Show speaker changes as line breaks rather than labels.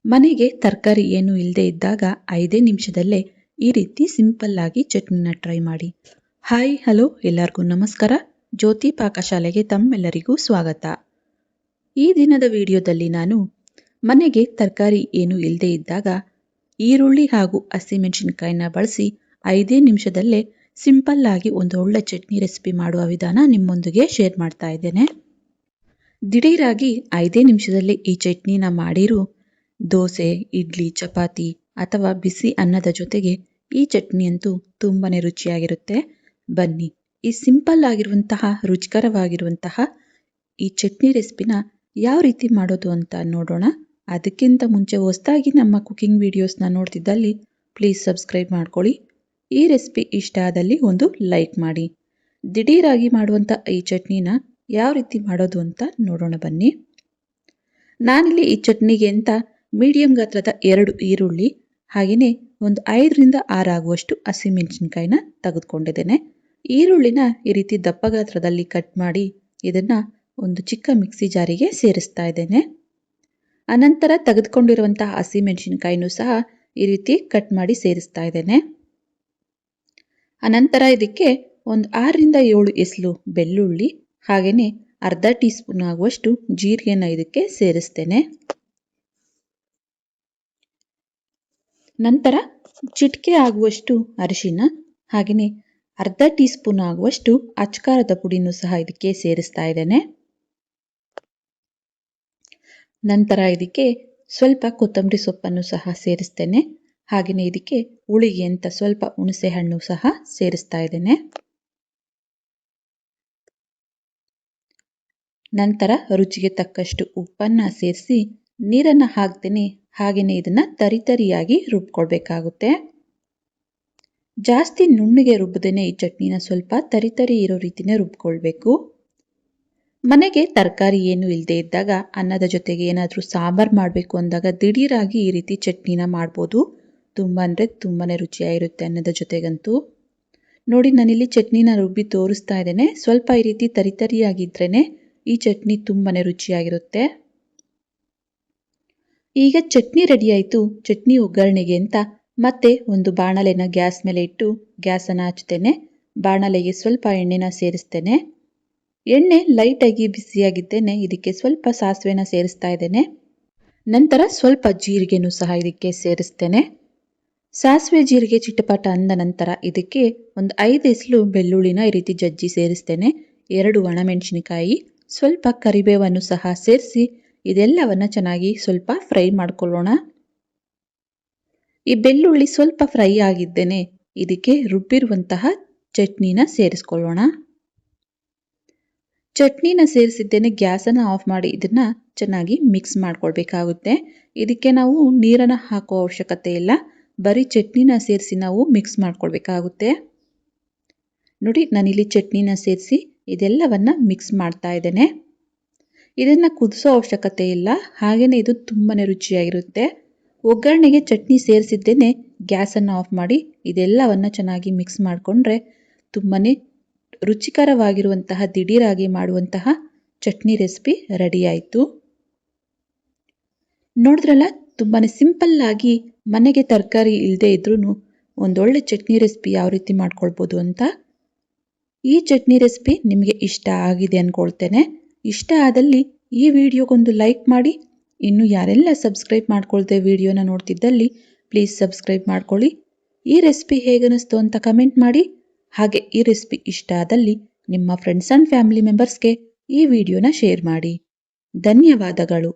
ಮನೆಗೆ ತರಕಾರಿ ಏನು ಇಲ್ಲದೆ ಇದ್ದಾಗ 5 ನಿಮಿಷದಲ್ಲೇ ಈ ರೀತಿ ಸಿಂಪಲ್ ಆಗಿ ಚಟ್ನಿನ ಟ್ರೈ ಮಾಡಿ. ಹಾಯ್ ಹಲೋ ಎಲ್ಲರಿಗೂ ನಮಸ್ಕಾರ. ಜ್ಯೋತಿ ಪಾಕಶಾಲೆಗೆ ತಮ್ಮೆಲ್ಲರಿಗೂ ಸ್ವಾಗತ. ಈ ದಿನದ ವಿಡಿಯೋದಲ್ಲಿ ನಾನು ಮನೆಗೆ ತರಕಾರಿ ಏನು ಇಲ್ಲದೆ ಇದ್ದಾಗ ಈರುಳ್ಳಿ ಹಾಗೂ ಹಸಿಮೆಣಸಿನಕಾಯಿನ ಬಳಸಿ 5 ನಿಮಿಷದಲ್ಲೇ ಸಿಂಪಲ್ ಆಗಿ ಒಂದು ಒಳ್ಳೆ ಚಟ್ನಿ ರೆಸಿಪಿ ಮಾಡುವ ವಿಧಾನ ನಿಮ್ಮೊಂದಿಗೆ ಶೇರ್ ಮಾಡ್ತಾ ಇದ್ದೇನೆ. ದಿಢೀರಾಗಿ 5 ನಿಮಿಷದಲ್ಲಿ ಈ ಚಟ್ನಿನ ಮಾಡಿರು ದೋಸೆ, ಇಡ್ಲಿ, ಚಪಾತಿ ಅಥವಾ ಬಿಸಿ ಅನ್ನದ ಜೊತೆಗೆ ಈ ಚಟ್ನಿ ಅಂತೂ ತುಂಬಾನೇ ರುಚಿಯಾಗಿರುತ್ತೆ. ಬನ್ನಿ ಈ ಸಿಂಪಲ್ ಆಗಿರುವಂತಹ ರುಚಿಕರವಾಗಿರುವಂತಹ ಈ ಚಟ್ನಿ ರೆಸಿಪಿನ ಯಾವ ರೀತಿ ಮಾಡೋದು ಅಂತ ನೋಡೋಣ. ಅದಕ್ಕಿಂತ ಮುಂಚೆ ಹೊಸದಾಗಿ ನಮ್ಮ ಕುಕಿಂಗ್ ವಿಡಿಯೋಸ್ನ ನೋಡ್ತಿದ್ದಲ್ಲಿ ಪ್ಲೀಸ್ ಸಬ್ಸ್ಕ್ರೈಬ್ ಮಾಡ್ಕೊಳ್ಳಿ. ಈ ರೆಸಿಪಿ ಇಷ್ಟ ಆದಲ್ಲಿ ಒಂದು ಲೈಕ್ ಮಾಡಿ. ದಿಢೀರಾಗಿ ಮಾಡುವಂಥ ಈ ಚಟ್ನಿನ ಯಾವ ರೀತಿ ಮಾಡೋದು ಅಂತ ನೋಡೋಣ ಬನ್ನಿ. ನಾನಿಲ್ಲಿ ಈ ಚಟ್ನಿಗೆ ಅಂತ ಮೀಡಿಯಂ ಗಾತ್ರದ 2 ಈರುಳ್ಳಿ ಹಾಗೆಯೇ ಒಂದು 5 ರಿಂದ 6 ಆಗುವಷ್ಟು ಹಸಿಮೆಣಸಿನಕಾಯಿನ ತೆಗೆದುಕೊಂಡಿದ್ದೇನೆ. ಈರುಳ್ಳಿನ ಈ ರೀತಿ ದಪ್ಪ ಗಾತ್ರದಲ್ಲಿ ಕಟ್ ಮಾಡಿ ಇದನ್ನ ಒಂದು ಚಿಕ್ಕ ಮಿಕ್ಸಿ ಜಾರಿಗೆ ಸೇರಿಸ್ತಾ ಇದ್ದೇನೆ. ಅನಂತರ ತೆಗೆದುಕೊಂಡಿರುವಂತಹ ಹಸಿಮೆಣಸಿನಕಾಯಿನೂ ಸಹ ಈ ರೀತಿ ಕಟ್ ಮಾಡಿ ಸೇರಿಸ್ತಾ ಇದ್ದೇನೆ. ಅನಂತರ ಇದಕ್ಕೆ ಒಂದು 6 ರಿಂದ 7 ಎಸಳು ಬೆಳ್ಳುಳ್ಳಿ ಹಾಗೆಯೇ ಅರ್ಧ ಟೀ ಸ್ಪೂನ್ ಆಗುವಷ್ಟು ಜೀರಿಗೆನ ಇದಕ್ಕೆ ಸೇರಿಸ್ತೇನೆ. ನಂತರ ಚಿಟಿಕೆ ಆಗುವಷ್ಟು ಅರಿಶಿನ ಹಾಗೆಯೇ ಅರ್ಧ ಟೀ ಸ್ಪೂನ್ ಆಗುವಷ್ಟು ಅಚ್ಕಾರದ ಪುಡಿನೂ ಸಹ ಇದಕ್ಕೆ ಸೇರಿಸ್ತಾ ಇದ್ದೇನೆ. ನಂತರ ಇದಕ್ಕೆ ಸ್ವಲ್ಪ ಕೊತ್ತಂಬರಿ ಸೊಪ್ಪನ್ನು ಸಹ ಸೇರಿಸ್ತೇನೆ. ಹಾಗೆಯೇ ಇದಕ್ಕೆ ಹುಳಿಗೆ ಅಂತ ಸ್ವಲ್ಪ ಹುಣಸೆ ಹಣ್ಣು ಸಹ ಸೇರಿಸ್ತಾ ಇದ್ದೇನೆ. ನಂತರ ರುಚಿಗೆ ತಕ್ಕಷ್ಟು ಉಪ್ಪನ್ನ ಸೇರಿಸಿ ನೀರನ್ನು ಹಾಕ್ತೇನೆ. ಹಾಗೆಯೇ ಇದನ್ನ ತರಿತರಿಯಾಗಿ ರುಬ್ಕೊಳ್ಬೇಕಾಗುತ್ತೆ. ಜಾಸ್ತಿ ನುಣ್ಣಗೆ ರುಬ್ಬದೇನೆ ಈ ಚಟ್ನಿನ ಸ್ವಲ್ಪ ತರಿತರಿ ಇರೋ ರೀತಿನೇ ರುಬ್ಕೊಳ್ಬೇಕು. ಮನೆಗೆ ತರಕಾರಿ ಏನು ಇಲ್ಲದೆ ಇದ್ದಾಗ ಅನ್ನದ ಜೊತೆಗೆ ಏನಾದರೂ ಸಾಂಬಾರ್ ಮಾಡಬೇಕು ಅಂದಾಗ ದಿಢೀರಾಗಿ ಈ ರೀತಿ ಚಟ್ನಿನ ಮಾಡ್ಬೋದು. ತುಂಬ ಅಂದರೆ ತುಂಬಾನೇ ರುಚಿಯಾಗಿರುತ್ತೆ ಅನ್ನದ ಜೊತೆಗಂತೂ. ನೋಡಿ ನಾನಿಲ್ಲಿ ಚಟ್ನಿನ ರುಬ್ಬಿ ತೋರಿಸ್ತಾ ಇದ್ದೇನೆ. ಸ್ವಲ್ಪ ಈ ರೀತಿ ತರಿತರಿಯಾಗಿದ್ರೇನೆ ಈ ಚಟ್ನಿ ತುಂಬಾನೇ ರುಚಿಯಾಗಿರುತ್ತೆ. ಈಗ ಚಟ್ನಿ ರೆಡಿ ಆಯಿತು. ಚಟ್ನಿ ಒಗ್ಗರಣೆಗೆ ಅಂತ ಮತ್ತೆ ಒಂದು ಬಾಣಲೆನ ಗ್ಯಾಸ್ ಮೇಲೆ ಇಟ್ಟು ಗ್ಯಾಸನ್ನು ಹಚ್ತೇನೆ. ಬಾಣಲೆಗೆ ಸ್ವಲ್ಪ ಎಣ್ಣೆನ ಸೇರಿಸ್ತೇನೆ. ಎಣ್ಣೆ ಲೈಟಾಗಿ ಬಿಸಿಯಾಗಿದ್ದೇನೆ. ಇದಕ್ಕೆ ಸ್ವಲ್ಪ ಸಾಸಿವೆನ ಸೇರಿಸ್ತಾ ಇದ್ದೇನೆ. ನಂತರ ಸ್ವಲ್ಪ ಜೀರಿಗೆನೂ ಸಹ ಇದಕ್ಕೆ ಸೇರಿಸ್ತೇನೆ. ಸಾಸಿವೆ ಜೀರಿಗೆ ಚಿಟಪಟ ಅಂದ ನಂತರ ಇದಕ್ಕೆ ಒಂದು 5 ಎಸಳು ಬೆಳ್ಳುಳ್ಳಿನ ಈ ರೀತಿ ಜಜ್ಜಿ ಸೇರಿಸ್ತೇನೆ. 2 ಒಣಮೆಣಸಿನಕಾಯಿ, ಸ್ವಲ್ಪ ಕರಿಬೇವನ್ನು ಸಹ ಸೇರಿಸಿ ಇದೆಲ್ಲವನ್ನ ಚೆನ್ನಾಗಿ ಸ್ವಲ್ಪ ಫ್ರೈ ಮಾಡ್ಕೊಳ್ಳೋಣ. ಈ ಬೆಳ್ಳುಳ್ಳಿ ಸ್ವಲ್ಪ ಫ್ರೈ ಆಗಿದ್ದೇನೆ ಇದಕ್ಕೆ ರುಬ್ಬಿರುವಂತಹ ಚಟ್ನಿನ ಸೇರಿಸ್ಕೊಳ್ಳೋಣ. ಚಟ್ನಿನ ಸೇರಿಸಿದ್ದೇನೆ. ಗ್ಯಾಸನ್ನು ಆಫ್ ಮಾಡಿ ಇದನ್ನ ಚೆನ್ನಾಗಿ ಮಿಕ್ಸ್ ಮಾಡ್ಕೊಳ್ಬೇಕಾಗುತ್ತೆ. ಇದಕ್ಕೆ ನಾವು ನೀರನ್ನು ಹಾಕೋ ಅವಶ್ಯಕತೆ ಇಲ್ಲ. ಬರೀ ಚಟ್ನಿನ ಸೇರಿಸಿ ನಾವು ಮಿಕ್ಸ್ ಮಾಡ್ಕೊಳ್ಬೇಕಾಗುತ್ತೆ. ನೋಡಿ ನಾನಿಲ್ಲಿ ಚಟ್ನಿನ ಸೇರಿಸಿ ಇದೆಲ್ಲವನ್ನ ಮಿಕ್ಸ್ ಮಾಡ್ತಾ ಇದ್ದೇನೆ. ಇದನ್ನ ಕುದಿಸೋ ಅವಶ್ಯಕತೆ ಇಲ್ಲ. ಹಾಗೆಯೇ ಇದು ತುಂಬಾನೇ ರುಚಿಯಾಗಿರುತ್ತೆ. ಒಗ್ಗರಣೆಗೆ ಚಟ್ನಿ ಸೇರಿಸಿದ್ದೇನೆ. ಗ್ಯಾಸನ್ನು ಆಫ್ ಮಾಡಿ ಇದೆಲ್ಲವನ್ನ ಚೆನ್ನಾಗಿ ಮಿಕ್ಸ್ ಮಾಡಿಕೊಂಡ್ರೆ ತುಂಬಾನೇ ರುಚಿಕರವಾಗಿರುವಂತಹ ದಿಢೀರಾಗಿ ಮಾಡುವಂತಹ ಚಟ್ನಿ ರೆಸಿಪಿ ರೆಡಿ ಆಯಿತು. ನೋಡಿದ್ರಲ್ಲ ತುಂಬಾನೇ ಸಿಂಪಲ್ ಆಗಿ ಮನೆಗೆ ತರಕಾರಿ ಇಲ್ಲದೆ ಇದ್ರೂ ಒಂದೊಳ್ಳೆ ಚಟ್ನಿ ರೆಸಿಪಿ ಯಾವ ರೀತಿ ಮಾಡ್ಕೊಳ್ಬೋದು ಅಂತ. ಈ ಚಟ್ನಿ ರೆಸಿಪಿ ನಿಮಗೆ ಇಷ್ಟ ಆಗಿದೆ ಅಂದ್ಕೊಳ್ತೇನೆ. ಇಷ್ಟ ಆದಲ್ಲಿ ಈ ವಿಡಿಯೋಗೊಂದು ಲೈಕ್ ಮಾಡಿ. ಇನ್ನು ಯಾರೆಲ್ಲ ಸಬ್ಸ್ಕ್ರೈಬ್ ಮಾಡ್ಕೊಳ್ದೆ ವಿಡಿಯೋನ ನೋಡ್ತಿದ್ದಲ್ಲಿ ಪ್ಲೀಸ್ ಸಬ್ಸ್ಕ್ರೈಬ್ ಮಾಡ್ಕೊಳ್ಳಿ. ಈ ರೆಸಿಪಿ ಹೇಗನ್ನಿಸ್ತು ಅಂತ ಕಮೆಂಟ್ ಮಾಡಿ. ಹಾಗೆ ಈ ರೆಸಿಪಿ ಇಷ್ಟ ಆದಲ್ಲಿ ನಿಮ್ಮ ಫ್ರೆಂಡ್ಸ್ ಆ್ಯಂಡ್ ಫ್ಯಾಮಿಲಿ ಮೆಂಬರ್ಸ್ಗೆ ಈ ವಿಡಿಯೋನ ಶೇರ್ ಮಾಡಿ. ಧನ್ಯವಾದಗಳು.